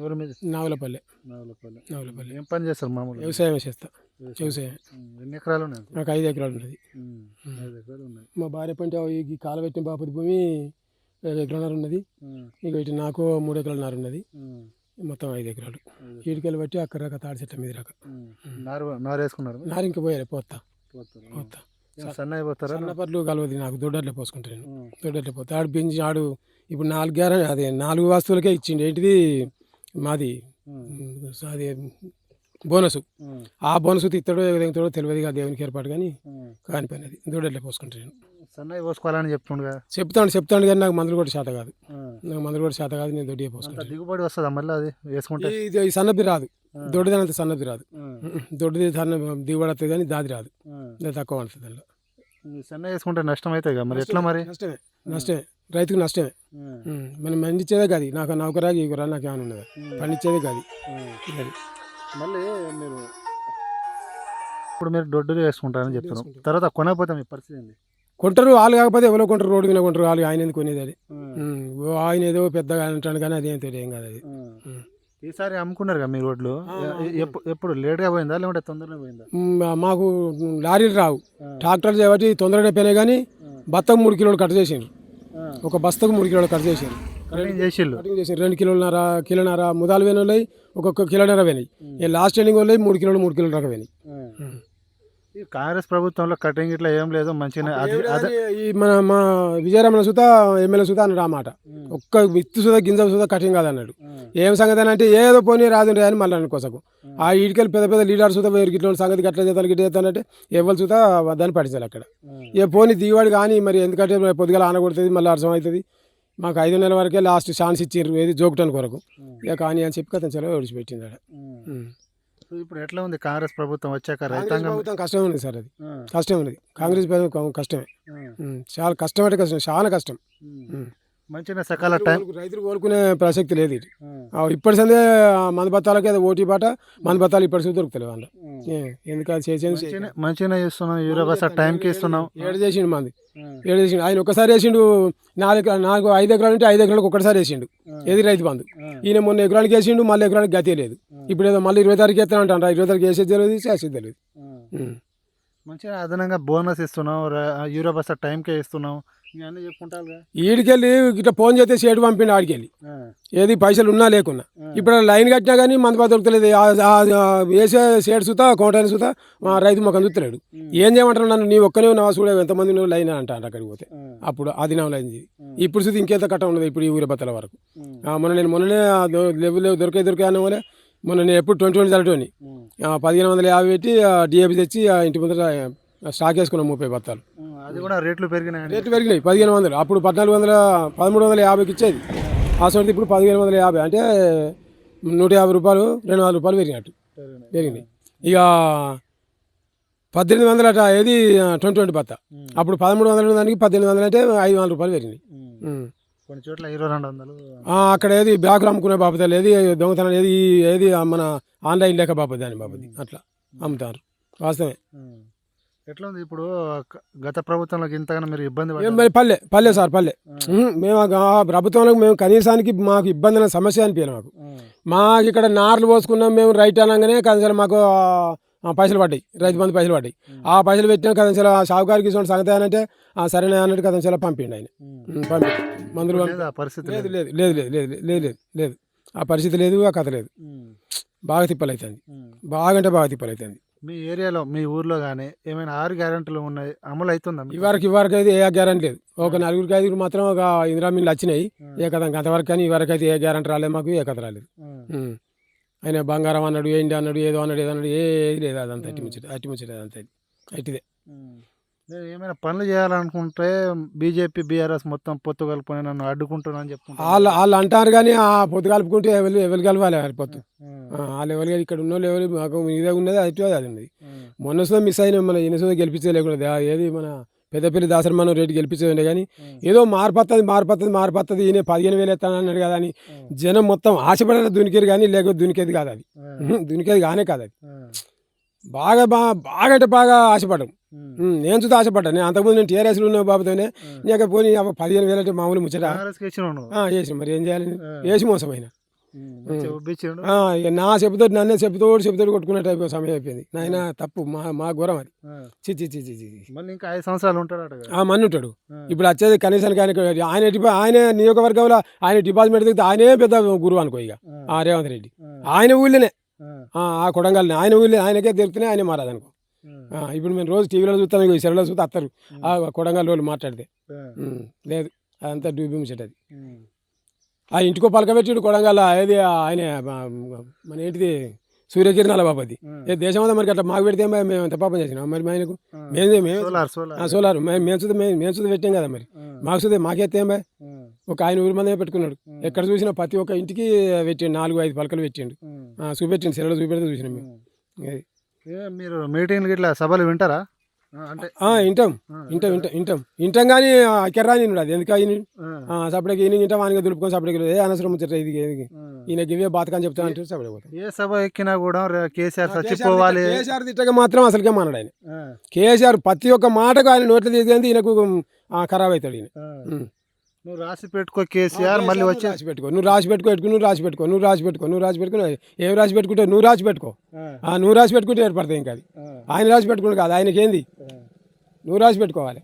ఎవరి మీద? నాగులపల్లి. నాగులపల్లి. ఏం పని చేస్తారు మామూలుగా? వ్యవసాయం చేస్తా. వ్యవసాయం. ఎన్ని ఎకరాలు ఉన్నాయి? నాకు 5 ఎకరాలు ఉన్నది. 5 ఎకరాలు ఉన్నాయి. మా భార్య పంట ఈ కాలబెట్టిన బాపతి భూమి 5 ఎకరాలన్నర ఉన్నది. ఇక ఇటు నాకు 3 ఎకరాలన్నర ఉన్నది. మొత్తం 5 ఎకరాలు. ఈడికెళ్ళి బట్టి అక్కడ రక తాడి చెట్ల మీద రక నారు వేసుకున్నారు? నారు ఇంకా పోయాలి పోతా. సన్నగా పోతారా? సన్నపట్లు కలవది నాకు దొడ్డట్లే పోసుకుంటాను. దొడ్డట్లే పోతా. ఆడు పెంచి ఆడు ఇప్పుడు 4 గ్యారెంటీ అదే 4 వస్తువులకే ఇచ్చిండు. ఏంటిది మాది అది బోనసు. ఆ బోనసు ఇస్తాడో ఎగుతాడో తెలియదు కదా, దేవునికి ఏర్పాటు కానీ కానిపోయినది. దొడ్డట్లే పోసుకుంటాను. సన్నగా పోసుకోవాలని చెప్తుండగా చెప్తాను కానీ నాకు మందులు కూడా చేత కాదు. నేను దొడ్డిగా పోసుకుంటాను. దిగుబడి వస్తుందా మళ్ళీ అది వేసుకుంటే? ఈ సన్నది రాదు, దొడ్డిదానంత సన్నది రాదు. దొడ్డిది సన్న దిగుబడి వస్తుంది కానీ దాది రాదు, తక్కువ ఉంటుంది దానిలో. సన్న వేసుకుంటే నష్టం అవుతాయి కదా మరి, ఎట్లా మరి? నష్టమే రైతుకు నష్టమే. మనం పండించేదే కాదు, నాకు నౌకరాగి ఈ నాకు ఏమైనా ఉన్నదా, పండించేదే కాదు. మళ్ళీ మీరు ఇప్పుడు దొడ్డులు వేసుకుంటారని చెప్తున్నాం, తర్వాత కొనకపోతే మీ పరిస్థితి ఏంది? కొంటారు వాళ్ళు, కాకపోతే ఎవరో కొంటారు, రోడ్డు మీద కొంటారు వాళ్ళు. ఆయన ఎందుకు కొనేది? అది ఆయన ఏదో పెద్దగా అంటాడు కానీ అదేం తెలియదు కాదు అది. ఈసారి అమ్ముకున్నారు కదా మీ రోడ్లు, ఎప్పుడు లేట్గా పోయిందా లేకుంటే తొందరగా పోయిందా? మాకు లారీలు రావు, ట్రాక్టర్లు చేయబట్టి తొందరగా పోయినాయి. కానీ బత్తకు 3 కిలోలు కట్ చేసిండ్రు. ఒక బస్తకు 3 కిలోలు కట్ చేసిండ్రు. కటింగ్ చేసి 2 కిలోన్నర ముదాలు పోయినాయి, ఒక్కొక్క కిలోన్నర పోయినాయి. లాస్ట్ ఎండింగ్ వాళ్ళు 3 కిలోలు దాకా పోయినాయి. కాంగ్రెస్ ప్రభుత్వంలో కటింగ్ ఇట్లా ఏం లేదు మంచిగా. మా విజయరామన్ సుత ఎమ్మెల్యే సుత అన్నాడు ఆ మాట. ఒక్క విత్తు సుత గింజ సుత కటింగ్ కాదన్నాడు. ఏం సంగతి అని అంటే ఏదో పోనీ రాదు అని మళ్ళీ అనుకోసం ఆ ఇటుకలు పెద్ద లీడర్ సుత గిట్ల సంగతి గట్ల చేతాను గిట్ల చేస్తానంటే ఎవరు సుత దాన్ని పట్టించాలి అక్కడ. ఏ పోనీ దిగుబడి కానీ మరి ఎందుకంటే పొద్దుగల ఆనగొడుతుంది, మళ్ళీ అర్థం అవుతుంది. మాకు 5 నెలల వరకే లాస్ట్ ఛాన్స్ ఇచ్చారు, ఏది జోకటానికి కొరకు. ఇక కానీ అని చెప్పి అతను సెలవు విడిచిపెట్టింది అక్కడ. ఇప్పుడు ఎట్లా ఉంది కాంగ్రెస్ ప్రభుత్వం వచ్చాక? ప్రభుత్వం కష్టమే ఉంది సార్, అది కష్టమే ఉన్నది. కాంగ్రెస్ ప్రభుత్వం కష్టమే, చాలా కష్టం అంటే కష్టం, చాలా కష్టం. మంచిగా సకాల టైం రైతులు కోలుకునే ప్రసక్తి లేదు. ఇది ఇప్పటి సందే మంది బత్తాలకి అది ఓటీ పాట, మంది బత్తాలు ఇప్పటి దొరుకుతలేవు వాళ్ళు. ఎందుకంటే చేసేది మంచిగా చేస్తున్నాం, యూరియా బస్తా టైంకి ఇస్తున్నాం. 7 చేసిండు మంది, 7 చేసిండు. ఆయన ఒకసారి వేసిండు 4 5 ఎకరాలు ఉంటే 5 ఎకరాలకు ఒకటిసారి వేసిండు. ఏది రైతు బంధు. ఈయన మొన్న ఎకరానికి వేసిండు, మళ్ళీ ఎకరానికి గతే లేదు. ఇప్పుడు ఏదో మళ్ళీ 20 తారీఖు ఎత్తాను అంటారు. 20 తారీఖు వేసేది తెలియదు, చేసేది తెలియదు. మంచిగా అదనంగా బోనస్ ఇస్తున్నాం, యూరియా బస్తా టైంకే ఇస్తున్నాం, ఇవన్నీ చెప్పుకుంటారు. ఈడికెళ్ళి ఇట్లా ఫోన్ చేస్తే షేడ్ పంపిండి ఆడికెళ్ళి, ఏది పైసలు ఉన్నా లేకున్నా. ఇప్పుడు లైన్ కట్టినా కానీ మంది బాధ దొరకలేదు. వేసే షేడ్ సుతా కౌంటర్ సుతా రైతు మొక్కం చూస్తలేడు. ఏం చేయమంటారు నన్ను, నీ ఒక్కనే ఉన్నావా చూడ ఎంతమంది నువ్వు లైన్ అంటారు అక్కడికి పోతే. అప్పుడు అది నా లైన్. ఇప్పుడు చూస్తే ఇంకెంత కట్ట ఉన్నది ఇప్పుడు ఈ ఊరి బత్తల వరకు. మొన్ననే లేవు దొరికే అన్న వాళ్ళే. మొన్న నేను ఎప్పుడు 20 తలటోని 1550 పెట్టి డిఏపి తెచ్చి ఇంటి ముందర స్టాక్ వేసుకున్నాం 30 బత్తాలు. అది కూడా రేట్లు పెరిగినాయి. 1500. అప్పుడు 1350 ఇచ్చేది ఆ సొంత. ఇప్పుడు 1550 అంటే 150 రూపాయలు 200 రూపాయలు పెరిగినాయి. ఇక 1800 అట ఏది 20 బత్త. అప్పుడు 1300 దానికి 1800 అంటే 500 రూపాయలు పెరిగినాయి. కొన్ని చోట్ల 2200. అక్కడ ఏది బ్యాగులు అమ్ముకునే బాపతి, ఏది దొంగతనం, ఏది మన ఆన్లైన్ లేక బాపతి అని బాపతి అట్లా అమ్ముతారు. వాస్తవమే. ఎట్లా ఉంది ఇప్పుడు గత ప్రభుత్వంలో ఇంతగానో మీరు ఇబ్బంది పల్లె సార్ పల్లె. మేము ప్రభుత్వంలో మేము కనీసానికి మాకు ఇబ్బంది అనే సమస్య అనిపించారు. మాకు ఇక్కడ నార్లు పోసుకున్నాం మేము రైట్ అనగానే కనీసం మాకు పైసలు పడ్డాయి, రైతు బంధు పైసలు పడ్డాయి. ఆ పైసలు పెట్టినా కనీసం షావుకారికి సంగతి అంటే సరైన అన్నట్టు కనీసం పంపిండి ఆయన. మందులు పరిస్థితి లేదు లేదు లేదు లేదు లేదు లేదు ఆ పరిస్థితి లేదు, ఆ కథ లేదు. బాగా తిప్పలవుతుంది, బాగా అంటే బాగా తిప్పలవుతుంది. మీ ఏరియాలో మీ ఊర్లో కానీ ఏమైనా 6 గ్యారెంటీలు ఉన్నాయి, అమలు అవుతుందా? ఇవరకు అయితే ఏ గ్యారెంటీ లేదు. ఒక 4-5 మాత్రం ఒక ఇందిరా మిల్లు వచ్చినాయి ఏ కథ అంతవరకు. కానీ ఇవరకు అయితే ఏ గ్యారెంటీ రాలేదు మాకు, ఏ కథ రాలేదు. ఆయన బంగారం అన్నాడు, ఏంటి అన్నాడు, ఏదో అన్నాడు, ఏది లేదు. అదంతా అట్టిముచ్చట అదంతా అట్టిదే. ఏమైనా పనులు చేయాలనుకుంటే బీజేపీ బీఆర్ఎస్ మొత్తం పొత్తు కలుపుకొని నన్ను అడ్డుకుంటున్నా అని చెప్పుకుంటారు. వాళ్ళు అంటారు కానీ ఆ పొత్తు కలుపుకుంటే ఎవరు కలవాలి పొత్తు. వాళ్ళు ఎవరు ఇక్కడ ఉన్న ఎవరు మాకు ఇదే ఉన్నది, అది ఉన్నది. మొన్న సుధా మిస్ అయినా మన ఈయన సుధా గెలిపించలేకుండా ఏది మన పెద్దపల్లి దాసరమానం రేటు గెలిపించేది. కానీ ఏదో మార్పత్తది ఈయన 15,000 ఎత్తాను అన్నాడు కదా అని జనం మొత్తం ఆశపడే దునికేది కానీ లేకపోతే దునికేది కాదు. అది దునికేది కానే కాదు. అది బాగా అంటే బాగా ఆశపడ్డాం. నేను చూస్తే ఆశపడ్డా. నేను అంతకుముందు నేను టీఆర్ఎస్లో ఉన్న బాబుతోనే ఇక పోనీ 15,000 అంటే మామూలు ముచ్చట చేసిన. మరి ఏం చేయాలి, వేసి మోసమైన మంచిగా ఉబ్బిచ్చిండు. ఇక నా చెప్పుతోటి నన్నే చెప్పుతోటి కొట్టుకునే టైప్ సమయం అయిపోయింది. నాయన తప్పు మా ఘోరం అది. చి చి చి చి చి. మళ్ళీ ఇంకా 5 సంవత్సరాలు ఉంటాడట కదా. మన్ను ఉంటాడు. ఇప్పుడు వచ్చేది కనీసానికి ఆయన నియోజకవర్గంలో ఆయన డిపాజిట్మెంట్ దిగితే ఆయనే పెద్ద గురువు అనుకో ఇక రేవంత్ రెడ్డి. ఆయన ఊళ్ళోనే ఆ కొడంగల్ని ఆయన ఊళ్ళో ఆయనకే దొరుకుతున్నాయి, ఆయనే మారాదు అనుకో. ఇప్పుడు మేము రోజు టీవీలో చూస్తాను, సెలవులో చూస్తే వస్తారు ఆ కొడంగల్ రోజులు మాట్లాడితే. లేదు అదంతా డూబి ముచ్చటది. ఆ ఇంటికో పలక పెట్టిడు కొడంగల్. ఏది ఆయన మన ఏంటిది సూర్యకిరణాల బాపతి. ఏ దేశం అంతా మరి అట్లా మాకు పెడితే మేము ఎంత పాపం చేసినాం మరి ఆయనకు. సోలార్ మేము చూద్దాం పెట్టాం కదా మరి. మాకు చూద్దాం మాకేస్తే ఏం బాయ్. ఒక ఆయన ఊరి మందే పెట్టుకున్నాడు. ఎక్కడ చూసినా ప్రతి ఒక్క ఇంటికి పెట్టిండు, 4-5 పలకలు పెట్టిండు. చూపెట్టిండు, సెలవులు చూపెడితే చూసినాం మేము. అది మీరు మీటింగ్లు ఇట్లా సభలు వింటారా? అంటే ఇంటాం కానీ అక్కర్రాని అది ఎందుకు అయిన సపరేట్గా ఈయన ఇంటాం, ఆయనగా దులుపుకొని సపరేట్గా అనవసరం వచ్చేట ఇది ఈయనకి ఇవే బాతకని చెప్తాను అంటే సపరేట్ పోతాం. ఏ సభ ఎక్కినా కూడా కేసీఆర్ చచ్చిపోవాలి. కేసీఆర్ తిట్టగా మాత్రం అసలుకే మానాడు ఆయన. కేసీఆర్ ప్రతి ఒక్క మాటకు ఆయన నోట్లు తీసేది ఈయనకు ఖరాబ్ అవుతాడు ఈయన. నువ్వు రాసి పెట్టుకో కేసీఆర్, మళ్ళీ వచ్చి రాసి పెట్టుకో, నువ్వు రాసి పెట్టుకో, నువ్వు రాసి పెట్టుకో, నువ్వు రాసి పెట్టుకో, నువ్వు రాసి పెట్టుకో. ఏం రాసి పెట్టుకుంటే నువ్వు రాసి పెట్టుకో. నువ్వు రాసి పెట్టుకుంటే ఏర్పడతాయి. ఇంకా అది ఆయన రాసి పెట్టుకుని కాదు, ఆయనకి ఏంది నువ్వు రాసి పెట్టుకోవాలి.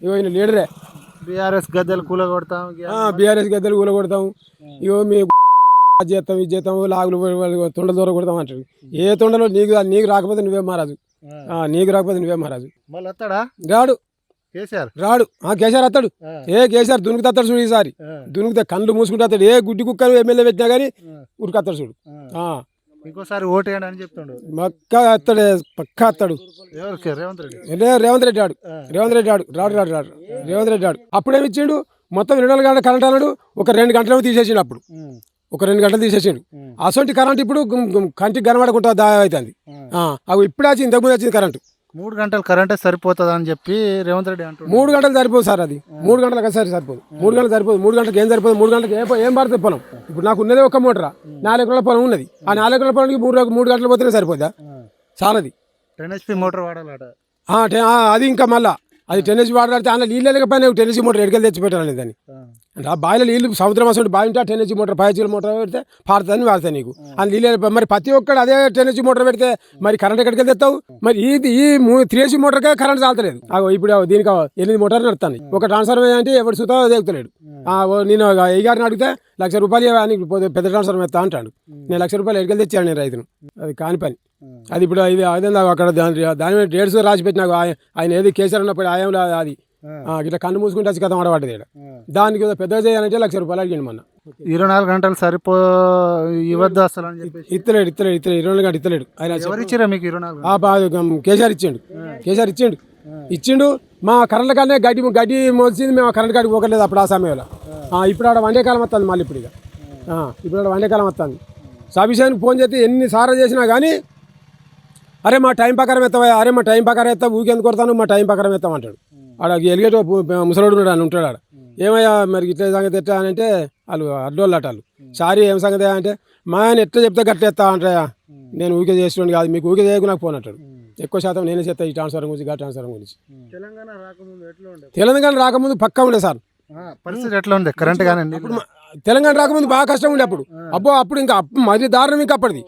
ఇగో ఈయన లీడరే. BRS గద్దెలు కూలగొడతాం, BRS గద్దెలు కూలగొడతాం. ఇగో మీ చేస్తాం, ఇది చేస్తాం, లాగులు తొండ దూర కొడతాం అంటాడు. ఏ తొండలో నీకు రాకపోతే నువ్వే మహారాజు, నీకు రాకపోతే నువ్వే మహారాజు. మళ్ళీ వస్తాడా రాడు కేసీఆర్? రాడు. కేసీఆర్ వస్తాడు. కేసీఆర్ దునుకుతాడు చూడు. ఈసారి దునుకుతా కళ్ళు మూసుకుంటాడు. ఏ గుడ్డి కుక్కను ఎమ్మెల్యే పెట్టినా కానీ ఉరికొస్తాడు చూడు. ఇంకోసారి ఓటేయండి అని చెప్తాడు. పక్కా వస్తాడు, పక్కా వస్తాడు. రేవంత్ రెడ్డి ఆడు. రేవంత్ రెడ్డి ఆడు. అప్పుడేమి ఇచ్చిండు? మొత్తం 2 గంటల కరెంట్ అన్నాడు. ఒక 2 గంటలు తీసేసిండు. అప్పుడు ఒక 2 గంటలు తీసేసిండు. అసొంటి కరెంట్ ఇప్పుడు కంటికి కనబడకుండా అవుతుంది. అవి ఇప్పుడు వచ్చింది, ఇంతకుముందు వచ్చింది కరెంటు. 3 గంటలు కరెంటే సరిపోతుంది అని చెప్పి రేవంత్ రెడ్డి అంటాడు. 3 గంటలు సరిపోదు సార్, అది 3 గంటలకు ఒకసారి సరిపోదు. 3 గంటలు సరిపోదు. 3 గంటలకు ఏం సరిపోదు? 3 గంటలకు ఏం పడుతుంది పొలం? ఇప్పుడు నాకు ఉన్నదే ఒక మోటరా, 4 ఎకరాల పొలం ఉన్నది. ఆ 4 ఎకరాల పొలానికి 3 గంటలు పోతేనే సరిపోద్దా? చాలది. 10 HP మోటార్ వాడాలట. అది ఇంకా మళ్ళా అది 10 HP వాడాలంటే అందులో నీళ్ళు లేకపోయినా 10 HP మోటార్ ఎడకెళ్ళి తెచ్చి పెట్టాలి దాన్ని. అంటే ఆ బావిలో నీళ్ళు సముద్రం అసలు బావి ఉంటే 10 HP మోటార్ 5 HP మోటార్ పెడితే పారుతుందని వాడతాయి నీకు. అది నీళ్ళు మరి ప్రతి ఒక్కడు అదే 10 HP మోటార్ పెడితే మరి కరెంట్ ఎక్కడికి తెస్తావు? మరి ఈ 3 HP మోటార్కే కరెంట్ చాలతలేదు. ఇప్పుడు దీనికి 8 మోటార్లు నడుస్తాను. ఒక ట్రాన్స్ఫర్ అంటే ఎవరు సుతా దిగుతలేడు. నేను అయ్యగారిని అడిగితే ₹1,00,000 అని పెద్ద ట్రాన్స్ఫర్ ఎత్తా అంటాడు. నేను ₹1,00,000 ఎక్కడికి తెచ్చాను నేను రైతును. అది కాని పని. అది ఇప్పుడు ఇది అదే అక్కడ దాని మీద డేట్స్ రాసి పెట్టినా ఆయన ఏది కేసీఆర్ ఉన్నప్పుడు ఆయంలో అది ఇట్లా కన్ను మూసుకుంటే వచ్చి కథ ఆడబడ్డది. దానికి పెద్దగా చేయాలంటే ₹1,00,000 అడిగాను మొన్న. 24 గంటలు ఇవ్వద్దు అసలు అని చెప్పి ఇస్తలేడు 24 గంటలు ఇస్తలేడు. ఆయన ఎవరు ఇచ్చిరా మీకు 24? కేసీఆర్ ఇచ్చిండు. మా కరెంట్ కాడనే గడ్డి మోసింది. మేము కరెంట్ కాడికి పోకలేదు అప్పుడు ఆ సమయంలో. ఇప్పుడు ఆడ వండేకాలం వస్తుంది. మళ్ళీ ఇప్పుడు ఆడ వండేకాలం వస్తుంది. సఫిషియెంట్ ఫోన్ చేస్తే ఎన్నిసార్లు చేసినా కానీ అరే మా టైం ప్రకారం ఎత్తావా, అరే మా టైం ప్రకారం ఎత్తా, ఊకెందుకు కొడతాను, మా టైం ప్రకారం ఎత్తాం అంటాడు. ఆడ ఎలిగేట ముసలోడు ఉన్నాడు అని ఉంటాడు. ఆడ ఏమయ్యా మరి ఇట్లా సంగతి ఎట్లా అని అంటే వాళ్ళు అడ్డోళ్ళు అట్టాలు. సారీ ఏం సంగతి అంటే మా ఆయన ఎట్లా చెప్తే గట్ల ఎత్తా అంటాయా, నేను ఊకే చేస్తుండే కాదు, మీకు ఊకే చేయకు నాకు ఫోన్ అంటాడు. ఎక్కువ శాతం నేనే చేస్తా ఈ ట్రాన్స్ఫర్ గురించి ట్రాన్స్ఫర్ గురించి. తెలంగాణ రాకముందు పక్కా ఉండే సార్ పరిస్థితి ఎట్లా ఉంది కరెంట్ కానీ? తెలంగాణ రాకముందు బాగా కష్టం ఉండే అప్పుడు. అప్పుడు ఇంకా మరి దారుణం ఇంకా అప్పటిది.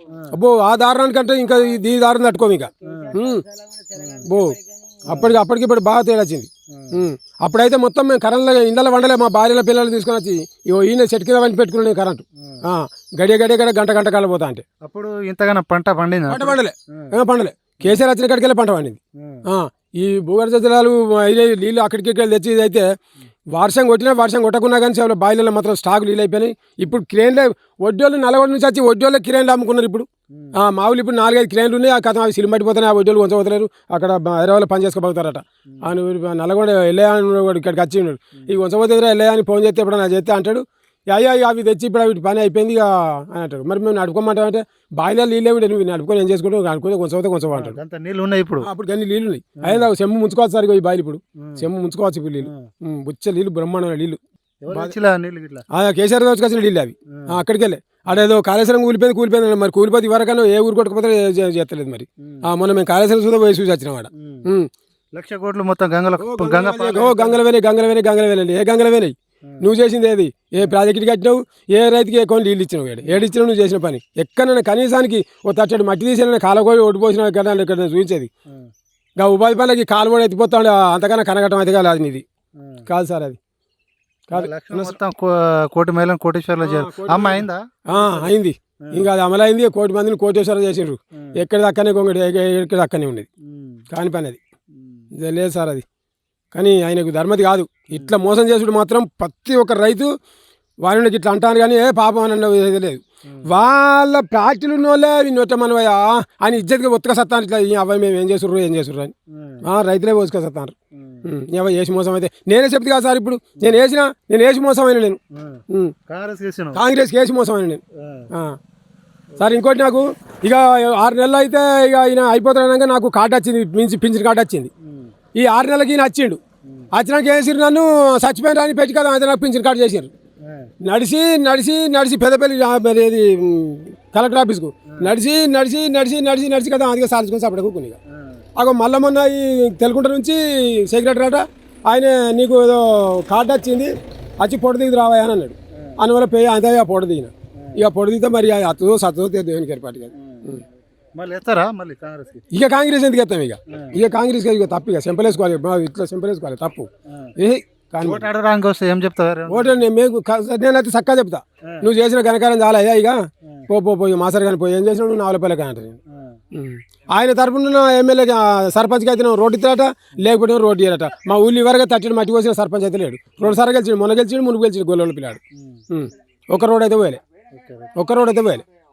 ఆ దారుణానికంటే ఇంకా ఈ దారుణం తట్టుకోము ఇంకా. అప్పటికి ఇప్పుడు బాగా తేలొచ్చింది. అప్పుడైతే మొత్తం మేము కరెంట్లో ఇండ్ల వండలే. మా భార్యల పిల్లలు తీసుకొని వచ్చి ఈయన చెట్టు కింద వండి పెట్టుకున్నాను కరెంటు. గడియ గంట కాలం పోతా అంటే అప్పుడు ఇంతగానో పంట పండలే. కేసీఆర్ వచ్చిన కాడికెళ్ళి పంట పండింది. ఈ భూగర్భ జలాలు నీళ్ళు అక్కడికి తెచ్చి అయితే వర్షం కొట్టకున్నా కానీ చాలా బాయిలలో మాత్రం స్టాక్ నీళ్ళు అయిపోయినాయి. ఇప్పుడు క్రేన్లే వడ్డోళ్ళు నల్గొండ నుంచి వచ్చి వడ్డోళ్ళే క్రేన్లు అమ్ముకున్నారు. ఇప్పుడు మామూలు ఇప్పుడు 4-5 క్రేన్లు ఉన్నాయి. ఆ కథ అవి సిలిం పట్టిపోతున్నాయి. ఆ వడ్డోళ్ళు కొంచెం అక్కడ హైదరాబాద్లో పని చేసుకోబోతారట. నల్గొండ వెళ్ళా ఇక్కడికి వచ్చి ఉన్నాడు. ఈ కొంచెం వెళ్ళా అని ఫోన్ చేస్తే ఇప్పుడు నాకు చేస్తే అంటాడు అయ్యా అవి తెచ్చి ఇప్పుడు వీటి పని అయిపోయింది అని అంటాడు. మరి మేము నడుపుకోమంటామంటే బాయిలో నీళ్ళే ఉండే, నువ్వు నడుపుకొని ఏం చేసుకుంటావు, నడుపుకొని కొంచెం అంటాడు. అంత నీళ్ళు ఉన్నాయి ఇప్పుడు. అప్పుడు కానీ నీళ్ళు ఉన్నాయి. అయినా చెమ్ము ముంచుకోవచ్చు సార్ ఈ బాయిలు. ఇప్పుడు చెమ్ము ముంచుకోవచ్చు ఇప్పుడు నీళ్ళు. బుచ్చ నీళ్ళు బ్రహ్మాండమైన నీళ్ళు. కేసీఆర్ వచ్చిన నీళ్ళు అవి. అక్కడికి వెళ్ళే అదేదో కాళేశ్వరం కూలిపోయింది. మరి కూలిపోతే వరకన్నా ఏ ఊరు కొట్టుకుపోతే చేస్తలేదు. మరి మొన్న మేము కాళేశ్వరం చూద్దాం పోయి చూసి వచ్చిన వాడ. 1,00,000 కోట్లు మొత్తం గంగలు పోయినాయి. ఏ గంగలు పోయినాయి? నువ్వు చేసింది ఏది? ఏ ప్రాజెక్టుకి కట్టినావు? ఏ రైతుకి ఏ కొన్ని నీళ్ళు ఇచ్చినావు? ఏడు ఇచ్చినావు నువ్వు చేసిన పని? ఎక్కడైనా కనీసానికి ఓ తట్టడి మట్టి తీసిన కాలగోయి ఓడిపోసిన ఎక్కడ చూపించేది? ఇంకా ఉపాధి పనులకి కాలువడి ఎత్తిపోతాడు, అంతకన్నా కనగటం అయితే కాదు అది నీది కాదు సార్, అది కాదు. మొత్తం కోటి మేళం కోటేశ్వర్లో అమ్మ అయిందా? అయింది, ఇంకా అది అమలైంది. కోటి మందిని కోటేశ్వరం చేసిండ్రు. ఎక్కడ దక్కనే కొంగడి, ఎక్కడ దక్కనే ఉండేది కాని పని అది. ఇది లేదు సార్ అది. కానీ ఆయనకు ధర్మది కాదు ఇట్లా మోసం చేసుడు మాత్రం. ప్రతి ఒక్క రైతు వాళ్ళకి ఇట్లా అంటాను కానీ ఏ పాపం అని లేదు. వాళ్ళ ప్రాక్టీలు ఉన్న వాళ్ళే నొట్ట మనవయ్యా అని ఇజ్జత్గా ఒత్తుక సత్తాను. ఇట్లా అవ్వ మేము ఏం చేస్తుర్రు అని రైతులే పోసుక సత్తారు. ఎవరు వేసి మోసం అయితే నేనే చెప్తే కదా సార్. ఇప్పుడు నేను వేసి మోసం అయినా నేను కాంగ్రెస్కి వేసి మోసం అయినా నేను సార్. ఇంకోటి నాకు ఇక 6 నెలలు అయితే ఇక ఈయన అయిపోతాడనగా నాకు కార్డు వచ్చింది, పింఛన్ కార్డు వచ్చింది. ఈ 6 నెలలకి ఈయన వచ్చిండు. వచ్చినాక వేసిరు నన్ను చచ్చిపోయిన రాని పెట్టి కదా అయితే నాకు పింఛన్ కార్డు చేసారు. నడిచి నడిచి నడిచి పెద్దపల్లి ఏది కలెక్టర్ ఆఫీస్కు నడిచి నడిచి నడిచి నడిచి నడిచి కదా అందుకే సాల్చుకొని అప్పుడు కూకుని. అగో మళ్ళీ మొన్న ఈ తెలుగుంట నుంచి సెక్రటరీ అట ఆయన నీకు ఏదో కార్డు వచ్చింది, వచ్చి పొడ దిగి రావా అని అన్నాడు. అందువల్ల పోయి అంతే పొడ దిగిన. ఇక పొడ దిగితే మరి అతదో సత్తో దేవునికి ఏర్పాటు కాదు. మళ్ళీ ఎత్తారా మళ్ళీ కాంగ్రెస్కి? ఇక కాంగ్రెస్ ఎందుకు ఎత్తాం? ఇక కాంగ్రెస్ ఇక తప్పు, ఇక సింపలేసుకోవాలి, ఇట్లా సింపలేసుకోవాలి తప్పు. ఓటాడడానికి వస్తే ఏం చెప్తారు? ఓటు నేనైతే చక్కగా చెప్తా, నువ్వు చేసిన ఘనకారం చాలా అయ్యా. ఇక పోయి మాసర్ కానీ పోయి ఏం చేసినావు నువ్వు 4 రూపాయలకి అంటే ఆయన తరపున ఎమ్మెల్యే సర్పంచ్కి అయితే రోడ్డు ఇస్తారట, లేకపోతే రోడ్డు ఇయ్యారట. మా ఊళ్ళో ఇవరగా తట్టడి మట్టి పోసిన సర్పంచ్ అయితే లేడు. 2 సార్లు గెలిచాడు, మొన్న గెలిచాడు, మునుగు గెలిచాడు గొల్లలు పిల్లాడు. ఒక రోడ్ అయితే పోయలే.